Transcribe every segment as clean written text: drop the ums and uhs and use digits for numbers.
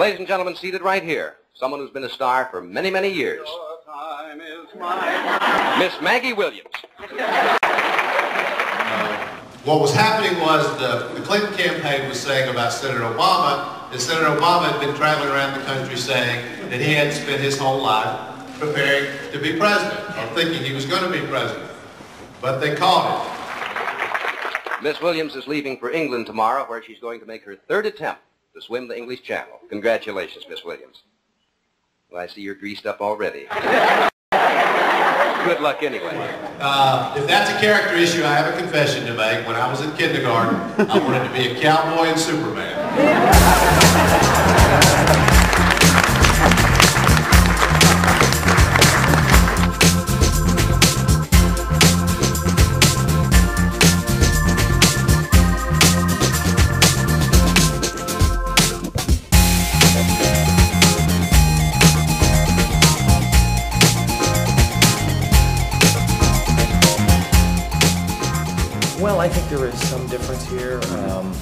Ladies and gentlemen, seated right here, someone who's been a star for many, many years. Your time is my time. Miss Maggie Williams. What was happening was the Clinton campaign was saying about Senator Obama that Senator Obama had been traveling around the country saying that he had spent his whole life preparing to be president, or thinking he was going to be president. But they caught him. Miss Williams is leaving for England tomorrow, where she's going to make her third attempt to swim the English Channel. Congratulations, Miss Williams. Well, I see you're greased up already. Good luck anyway. If that's a character issue, I have a confession to make. When I was in kindergarten, I wanted to be a cowboy and Superman. Well, I think there is some difference here.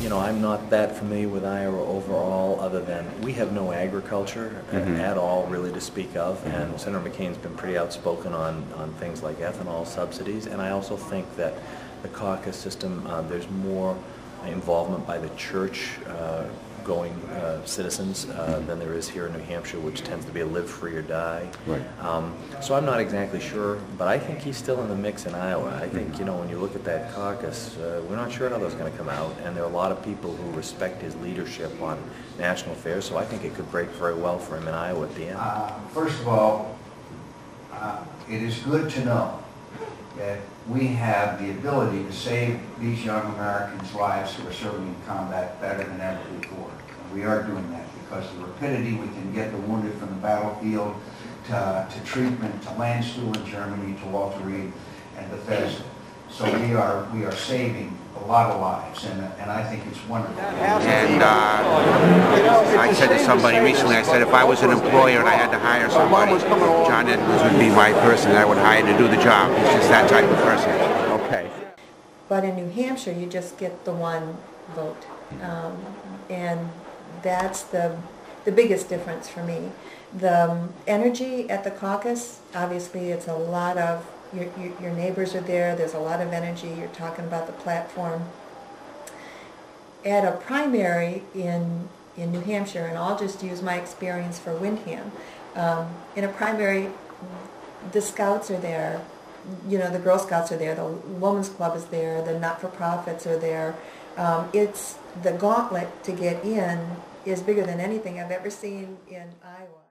You know, I'm not that familiar with Iowa overall, other than we have no agriculture at all, really, to speak of. And Senator McCain's been pretty outspoken on things like ethanol subsidies. And I also think that the caucus system, there's more involvement by the church-going citizens than there is here in New Hampshire, which tends to be a live free or die. Right. So I'm not exactly sure, but I think he's still in the mix in Iowa. I think, you know, when you look at that caucus, we're not sure how that's going to come out, and there are a lot of people who respect his leadership on national affairs, so I think it could break very well for him in Iowa at the end. First of all, it is good to know that we have the ability to save these young Americans' lives who are serving in combat better than ever before. And we are doing that because of the rapidity we can get the wounded from the battlefield to treatment, to Landstuhl in Germany, to Walter Reed and Bethesda. So we are saving a lot of lives, and I think it's wonderful. And I said to somebody recently, I said if I was an employer and I had to hire somebody, John Edwards would be my person that I would hire to do the job. He's just that type of person. Okay. But in New Hampshire, you just get the one vote, and that's the biggest difference for me. The energy at the caucus, obviously, it's a lot of your neighbors are there. There's a lot of energy. You're talking about the platform. At a primary in New Hampshire, and I'll just use my experience for Windham. In a primary, the Scouts are there. You know, the Girl Scouts are there. The Women's Club is there. The not-for-profits are there. It's the gauntlet to get in is bigger than anything I've ever seen in Iowa.